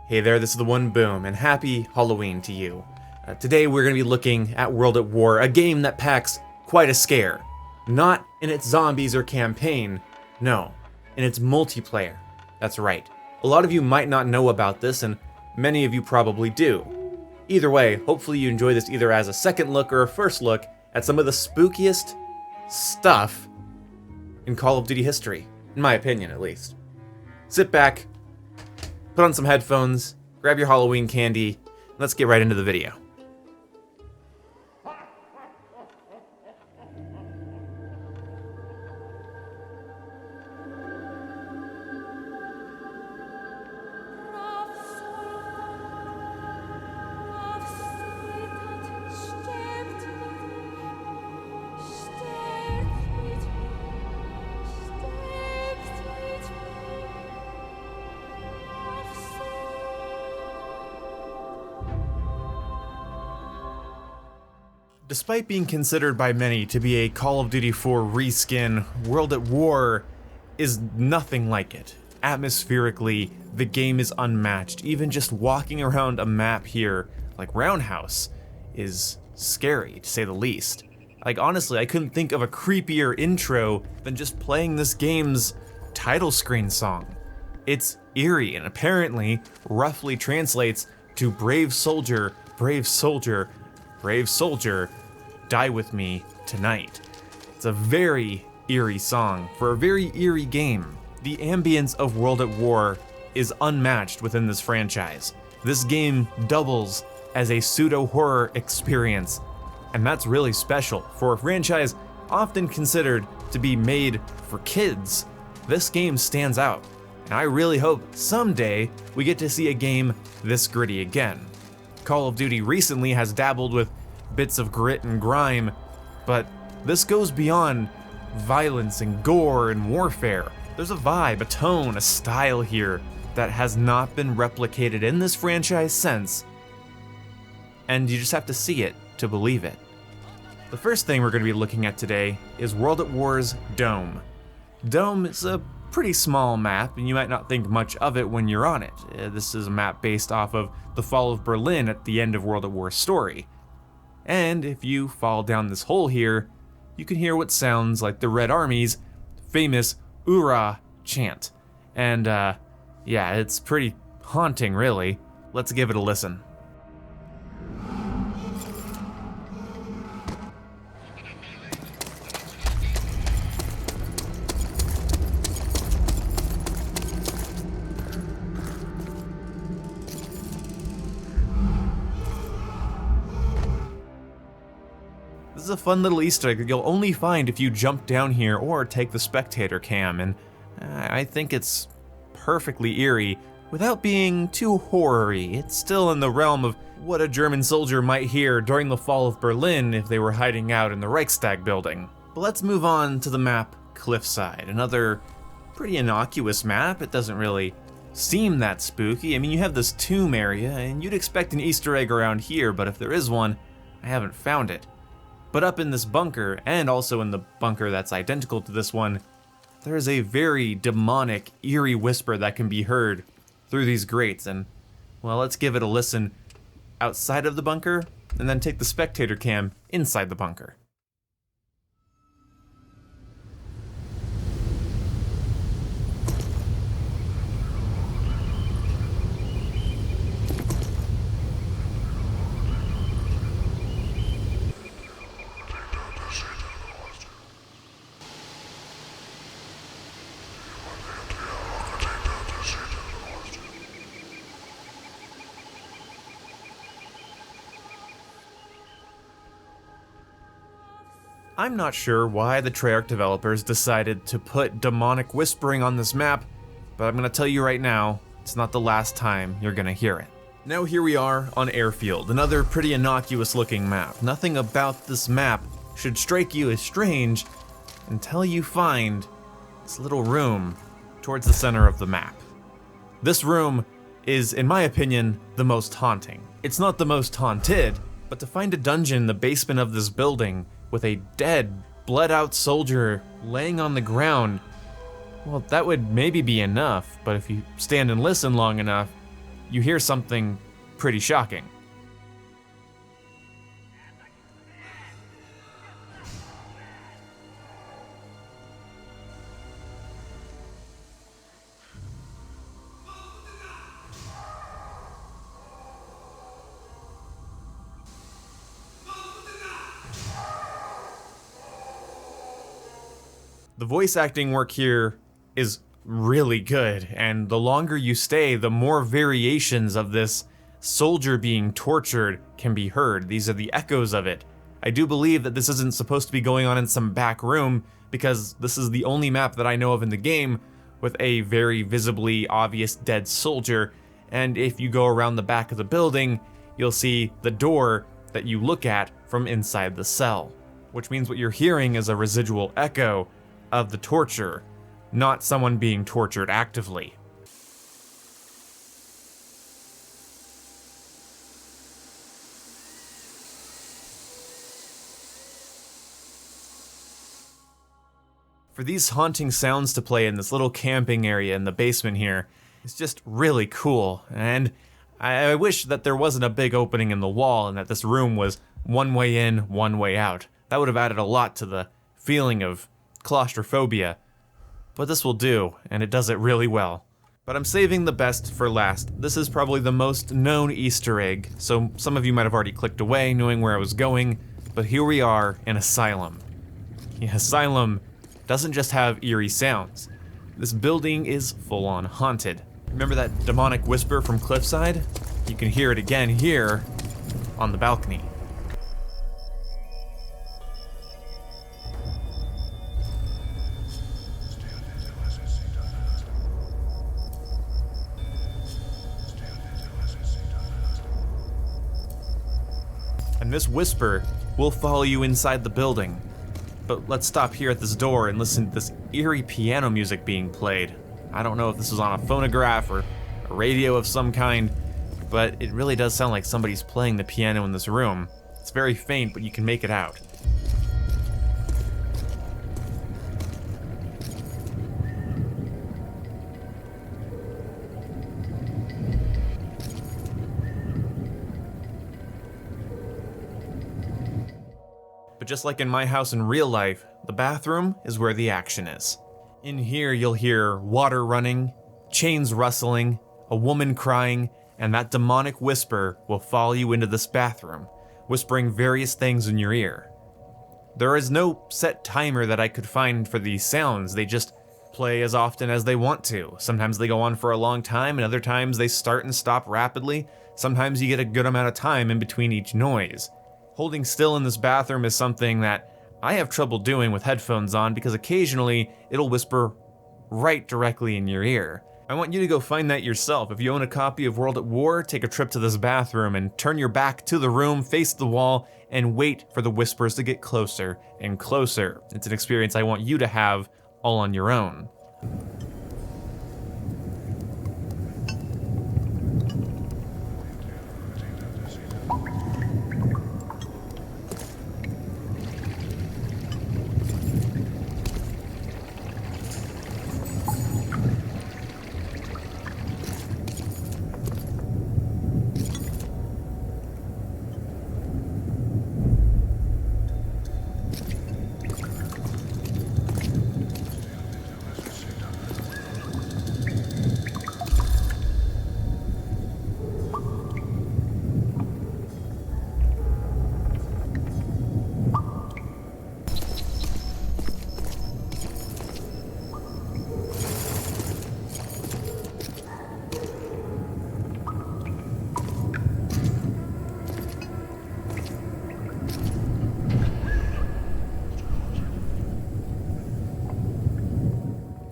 Hey there, this is the One Boom, and happy Halloween to you. Today we're going to be looking at World at War, a game that packs quite a scare. Not in its zombies or campaign, no, in its multiplayer. That's right. A lot of you might not know about this, and many of you probably do. Either way, hopefully you enjoy this either as a second look or a first look at some of the spookiest stuff in Call of Duty history, in my opinion at least. Sit back, put on some headphones, grab your Halloween candy, and let's get right into the video. Despite being considered by many to be a Call of Duty 4 reskin, World at War is nothing like it. Atmospherically, the game is unmatched. Even just walking around a map here, like Roundhouse, is scary, to say the least. Like, honestly, I couldn't think of a creepier intro than just playing this game's title screen song. It's eerie and apparently roughly translates to brave soldier, brave soldier, brave soldier, die with me tonight. It's a very eerie song for a very eerie game. The ambience of World at War is unmatched within this franchise. This game doubles as a pseudo-horror experience, and that's really special for a franchise often considered to be made for kids. This game stands out, and I really hope someday we get to see a game this gritty again. Call of Duty recently has dabbled with bits of grit and grime, but this goes beyond violence and gore and warfare. There's a vibe, a tone, a style here that has not been replicated in this franchise since, and you just have to see it to believe it. The first thing we're going to be looking at today is World at War's Dome. Dome is a pretty small map, and you might not think much of it when you're on it. This is a map based off of the fall of Berlin at the end of World at War's story. And if you fall down this hole here, you can hear what sounds like the Red Army's famous "Oorah" chant. And yeah, it's pretty haunting, really. Let's give it a listen. This is a fun little Easter egg that you'll only find if you jump down here or take the spectator cam, and I think it's perfectly eerie without being too horror-y. It's still in the realm of what a German soldier might hear during the fall of Berlin if they were hiding out in the Reichstag building. But let's move on to the map Cliffside, another pretty innocuous map. It doesn't really seem that spooky. I mean, you have this tomb area, and you'd expect an Easter egg around here, but if there is one, I haven't found it. But up in this bunker, and also in the bunker that's identical to this one, there is a very demonic, eerie whisper that can be heard through these grates, and, well, let's give it a listen outside of the bunker, and then take the spectator cam inside the bunker. I'm not sure why the Treyarch developers decided to put demonic whispering on this map, but I'm gonna tell you right now, it's not the last time you're gonna hear it. Now here we are on Airfield, another pretty innocuous looking map. Nothing about this map should strike you as strange until you find this little room towards the center of the map. This room is, in my opinion, the most haunting. It's not the most haunted, but to find a dungeon in the basement of this building with a dead, bled-out soldier laying on the ground, well, that would maybe be enough, but if you stand and listen long enough, you hear something pretty shocking. The voice acting work here is really good, and the longer you stay, the more variations of this soldier being tortured can be heard. These are the echoes of it. I do believe that this isn't supposed to be going on in some back room, because this is the only map that I know of in the game with a very visibly obvious dead soldier, and if you go around the back of the building, you'll see the door that you look at from inside the cell, which means what you're hearing is a residual echo of the torture, not someone being tortured actively. For these haunting sounds to play in this little camping area in the basement here, it's just really cool, and I wish that there wasn't a big opening in the wall and that this room was one way in, one way out. That would have added a lot to the feeling of claustrophobia, but this will do, and it does it really well. But I'm saving the best for last. This is probably the most known Easter egg, so some of you might have already clicked away knowing where I was going, but here we are in Asylum. Yeah, Asylum doesn't just have eerie sounds. This building is full-on haunted. Remember that demonic whisper from Cliffside? You can hear it again here on the balcony. And this whisper will follow you inside the building. But let's stop here at this door and listen to this eerie piano music being played. I don't know if this is on a phonograph or a radio of some kind, but it really does sound like somebody's playing the piano in this room. It's very faint, but you can make it out. But just like in my house in real life, the bathroom is where the action is. In here you'll hear water running, chains rustling, a woman crying, and that demonic whisper will follow you into this bathroom, whispering various things in your ear. There is no set timer that I could find for these sounds, they just play as often as they want to. Sometimes they go on for a long time, and other times they start and stop rapidly. Sometimes you get a good amount of time in between each noise. Holding still in this bathroom is something that I have trouble doing with headphones on because occasionally it'll whisper right directly in your ear. I want you to go find that yourself. If you own a copy of World at War, take a trip to this bathroom and turn your back to the room, face the wall, and wait for the whispers to get closer and closer. It's an experience I want you to have all on your own.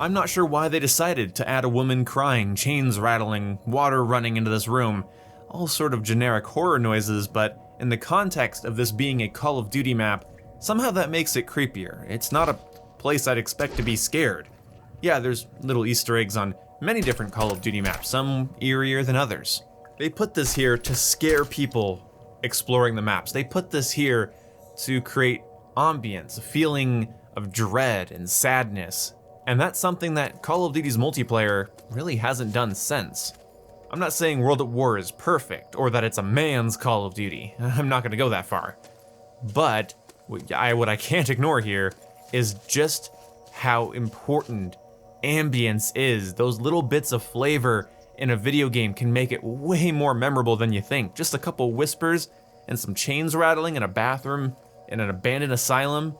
I'm not sure why they decided to add a woman crying, chains rattling, water running into this room. All sort of generic horror noises, but in the context of this being a Call of Duty map, somehow that makes it creepier. It's not a place I'd expect to be scared. Yeah, there's little Easter eggs on many different Call of Duty maps, some eerier than others. They put this here to scare people exploring the maps. They put this here to create ambience, a feeling of dread and sadness. And that's something that Call of Duty's multiplayer really hasn't done since. I'm not saying World at War is perfect, or that it's a man's Call of Duty. I'm not gonna go that far. But what I can't ignore here is just how important ambience is. Those little bits of flavor in a video game can make it way more memorable than you think. Just a couple whispers and some chains rattling in a bathroom in an abandoned asylum.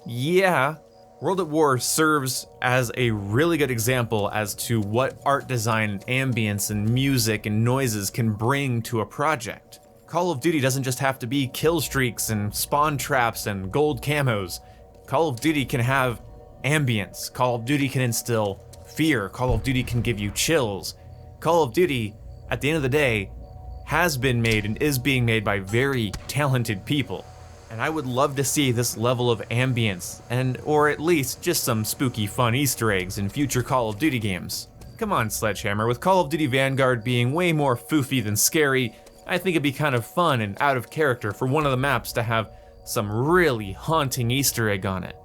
Yeah, World at War serves as a really good example as to what art design, ambience, and music and noises can bring to a project. Call of Duty doesn't just have to be kill streaks and spawn traps and gold camos. Call of Duty can have ambience. Call of Duty can instill fear. Call of Duty can give you chills. Call of Duty, at the end of the day, has been made and is being made by very talented people. And I would love to see this level of ambience, or at least just some spooky fun Easter eggs in future Call of Duty games. Come on, Sledgehammer, with Call of Duty Vanguard being way more foofy than scary, I think it'd be kind of fun and out of character for one of the maps to have some really haunting Easter egg on it.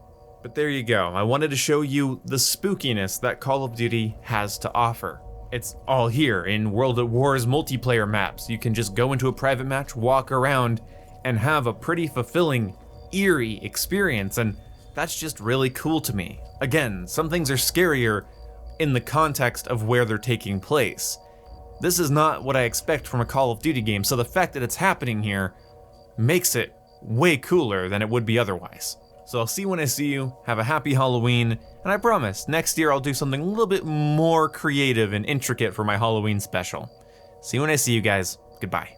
But there you go, I wanted to show you the spookiness that Call of Duty has to offer. It's all here in World at War's multiplayer maps. You can just go into a private match, walk around, and have a pretty fulfilling, eerie experience, and that's just really cool to me. Again, some things are scarier in the context of where they're taking place. This is not what I expect from a Call of Duty game, so the fact that it's happening here makes it way cooler than it would be otherwise. So I'll see you when I see you, have a happy Halloween, and I promise, next year I'll do something a little bit more creative and intricate for my Halloween special. See you when I see you guys, goodbye.